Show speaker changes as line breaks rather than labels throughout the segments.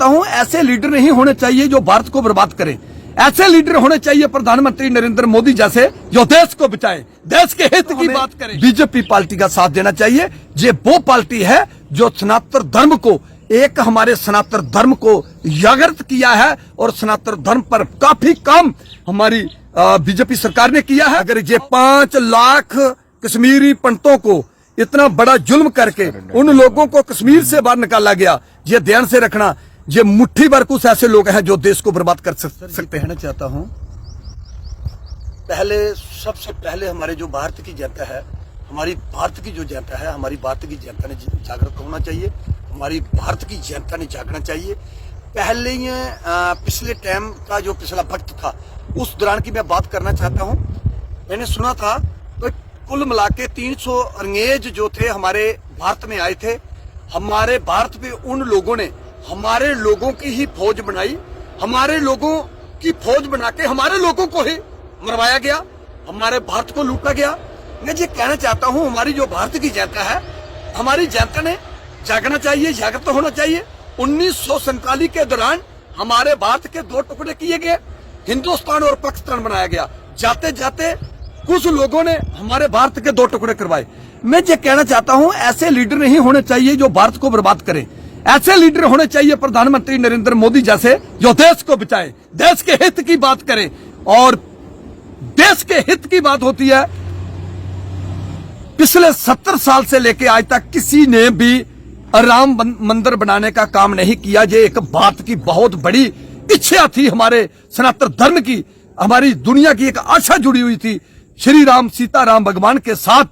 चाहता हूं, ऐसे लीडर नहीं होने चाहिए जो भारत को बर्बाद करें। ऐसे लीडर होने चाहिए प्रधानमंत्री नरेंद्र मोदी जैसे, जो देश को बचाए, देश के हित की बात करें। बीजेपी पार्टी का साथ देना चाहिए। ये वो पार्टी है जो सनातन धर्म को, एक हमारे सनातन धर्म को जागृत किया है और सनातन धर्म पर काफी काम हमारी बीजेपी सरकार ने किया है। अगर ये 5 लाख कश्मीरी पंडितों को इतना बड़ा जुल्म करके उन लोगों को कश्मीर से बाहर निकाला गया, ये ध्यान से रखना। ये मुट्ठी भर कुछ ऐसे लोग हैं जो देश को बर्बाद कर सकते हैं। चाहता हूं, सबसे पहले हमारे जो भारत की जनता है, हमारी भारत की जो जनता है, हमारी भारत की जनता ने जागृत होना चाहिए। हमारी भारत की जनता ने जागना चाहिए। पहले ही पिछले टाइम का जो पिछला वक्त था, उस दौरान की मैं बात करना चाहता हूं। मैंने सुना था तो कुल मिला के 300 अंग्रेज जो थे हमारे भारत में आए थे। हमारे भारत पे उन लोगों ने हमारे लोगों की ही फौज बनाई, हमारे लोगों की फौज बना के हमारे लोगों को ही मरवाया गया, हमारे भारत को लूटा गया। मैं ये कहना चाहता हूं, हमारी जो भारत की जनता है, हमारी जनता ने जागना चाहिए, जागृत होना चाहिए। 1947 के दौरान हमारे भारत के 2 टुकड़े किए गए, हिंदुस्तान और पाकिस्तान बनाया गया। जाते जाते कुछ लोगों ने हमारे भारत के 2 टुकड़े करवाए। मैं ये कहना चाहता हूं, ऐसे लीडर नहीं होने चाहिए जो भारत को बर्बाद करें। ऐसे लीडर होने चाहिए प्रधानमंत्री नरेंद्र मोदी जैसे, जो देश को बचाए, देश के हित की बात करें। और देश के हित की बात होती है, पिछले 70 साल से लेके आज तक किसी ने भी राम मंदिर बनाने का काम नहीं किया। ये एक बात की बहुत बड़ी इच्छा थी हमारे सनातन धर्म की, हमारी दुनिया की एक आशा जुड़ी हुई थी श्री राम सीताराम भगवान के साथ।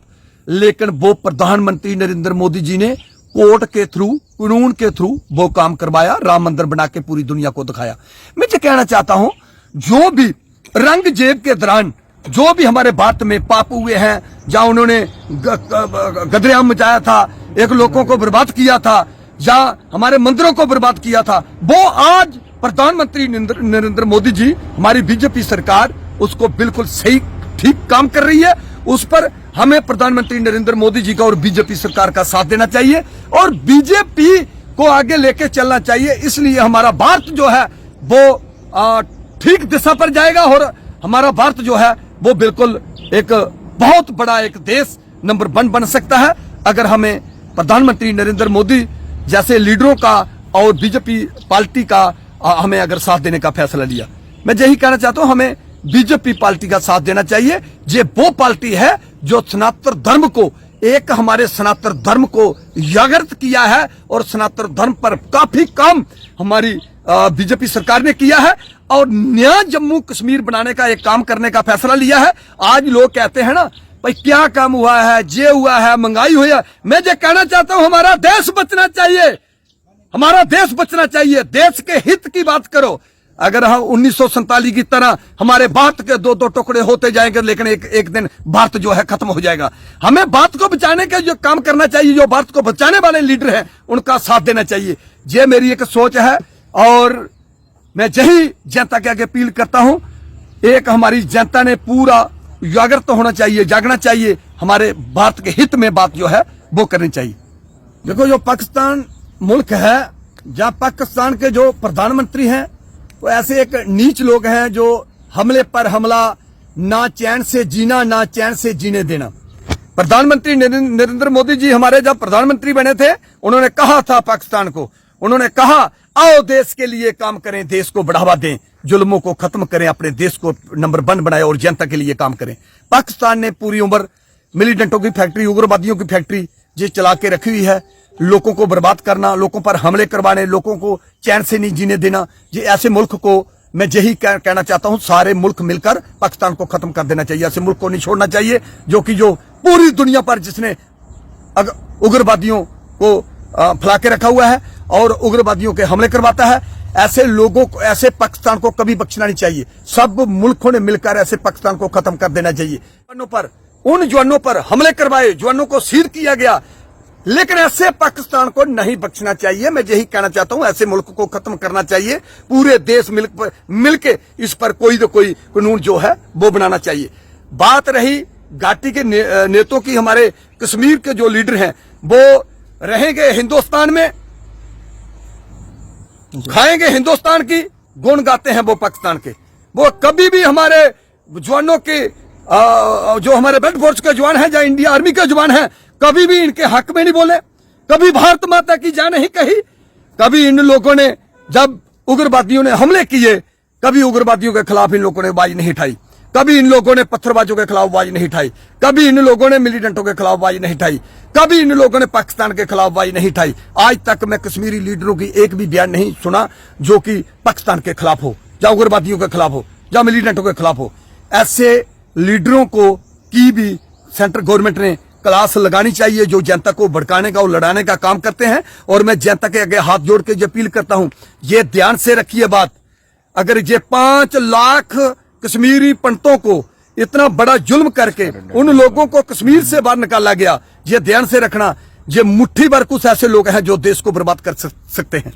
लेकिन वो प्रधानमंत्री नरेंद्र मोदी जी ने कोर्ट के थ्रू, कानून के थ्रू वो काम करवाया, राम मंदिर बना के पूरी दुनिया को दिखाया। मैं ये कहना चाहता हूं, जो भी औरंगजेब के दौरान जो भी हमारे भारत में पाप हुए हैं, जहां उन्होंने गदरियाम मचाया था, एक लोगों को बर्बाद किया था, जहां हमारे मंदिरों को बर्बाद किया था, वो आज प्रधानमंत्री नरेंद्र मोदी जी, हमारी बीजेपी सरकार उसको बिल्कुल सही ठीक काम कर रही है। उस पर हमें प्रधानमंत्री नरेंद्र मोदी जी का और बीजेपी सरकार का साथ देना चाहिए और बीजेपी को आगे लेके चलना चाहिए। इसलिए हमारा भारत जो है वो ठीक दिशा पर जाएगा और हमारा भारत जो है वो बिल्कुल एक बहुत बड़ा एक देश नंबर 1 बन सकता है, अगर हमें प्रधानमंत्री नरेंद्र मोदी जैसे लीडरों का और बीजेपी पार्टी का हमें अगर साथ देने का फैसला लिया। मैं यही कहना चाहता हूं, हमें बीजेपी पार्टी का साथ देना चाहिए। ये वो पार्टी है जो सनातन धर्म को, एक हमारे सनातन धर्म को जागृत किया है और सनातन धर्म पर काफी काम हमारी बीजेपी सरकार ने किया है और नया जम्मू कश्मीर बनाने का एक काम करने का फैसला लिया है। आज लोग कहते हैं ना, भाई क्या काम हुआ है, ये हुआ है, महंगाई हुई है। मैं ये कहना चाहता हूं, हमारा देश बचना चाहिए, हमारा देश बचना चाहिए। देश के हित की बात करो। अगर हम 1947 की तरह हमारे भारत के 2-2 टुकड़े होते जाएंगे, लेकिन एक दिन भारत जो है खत्म हो जाएगा। हमें भारत को बचाने का जो काम करना चाहिए, जो भारत को बचाने वाले लीडर हैं उनका साथ देना चाहिए। ये मेरी एक सोच है और मैं यही जनता के आगे अपील करता हूं। एक हमारी जनता ने पूरा जागृत होना चाहिए, जागना चाहिए, हमारे भारत के हित में बात जो है वो करनी चाहिए। देखो, जो पाकिस्तान मुल्क है, जहां पाकिस्तान के जो प्रधानमंत्री हैं वो ऐसे एक नीच लोग हैं जो हमले पर हमला, ना चैन से जीना ना चैन से जीने देना। प्रधानमंत्री नरेंद्र मोदी जी हमारे जब प्रधानमंत्री बने थे, उन्होंने कहा था पाकिस्तान को, उन्होंने कहा आओ देश के लिए काम करें, देश को बढ़ावा दें, जुल्मों को खत्म करें, अपने देश को नंबर 1 बनाए और जनता के लिए काम करें। पाकिस्तान ने पूरी उम्र मिलिटेंटों की फैक्ट्री, उग्रवादियों की फैक्ट्री ये चला के रखी हुई है। लोगों को बर्बाद करना, लोगों पर हमले करवाने, लोगों को चैन से नहीं जीने देना। ये ऐसे मुल्क को मैं यही कहना चाहता हूं, सारे मुल्क मिलकर पाकिस्तान को खत्म कर देना चाहिए। ऐसे मुल्क को नहीं छोड़ना चाहिए जो पूरी दुनिया पर जिसने उग्रवादियों को फैला के रखा हुआ है और उग्रवादियों के हमले करवाता है। ऐसे लोगों को, ऐसे पाकिस्तान को कभी बख्शना नहीं चाहिए। सब मुल्कों ने मिलकर ऐसे पाकिस्तान को खत्म कर देना चाहिए। उन जवानों पर हमले करवाए, जवानों को शहीद किया गया, लेकिन ऐसे पाकिस्तान को नहीं बख्शना चाहिए। मैं यही कहना चाहता हूं, ऐसे मुल्क को खत्म करना चाहिए। पूरे देश मिलके इस पर कोई तो कोई कानून जो है वो बनाना चाहिए। बात रही घाटी के नेताओं की, हमारे कश्मीर के जो लीडर हैं वो रहेंगे हिंदुस्तान में, खाएंगे हिंदुस्तान की, गुण गाते हैं वो पाकिस्तान के। वो कभी भी हमारे जवानों के जो हमारे ब्लड फोर्स के जवान हैं या इंडिया आर्मी के जवान हैं, कभी भी इनके हक में नहीं बोले, कभी भारत माता की जय नहीं कही। कभी इन लोगों ने जब उग्रवादियों ने हमले किए, कभी उग्रवादियों के खिलाफ इन लोगों ने आवाज नहीं उठाई, कभी इन लोगों ने पत्थरबाजों के खिलाफ आवाज नहीं उठाई, कभी इन लोगों ने मिलिटेंटों के खिलाफ आवाज नहीं उठाई, कभी इन लोगों ने पाकिस्तान के खिलाफ आवाज नहीं उठाई। आज तक मैं कश्मीरी लीडरों की एक भी बयान नहीं सुना जो कि पाकिस्तान के खिलाफ हो, या उग्रवादियों के खिलाफ हो, या मिलिटेंटों के खिलाफ हो। ऐसे लीडरों को की भी सेंट्रल गवर्नमेंट ने क्लास लगानी चाहिए, जो जनता को भड़काने का और लड़ाने का काम करते हैं। और मैं जनता के आगे हाथ जोड़ के ये अपील करता हूं, ये ध्यान से रखिए बात, अगर ये 5 लाख कश्मीरी पंडितों को इतना बड़ा जुल्म करके उन लोगों को कश्मीर से बाहर निकाला गया, ये ध्यान से रखना, ये मुट्ठी भर कुछ ऐसे लोग हैं जो देश को बर्बाद कर सकते हैं।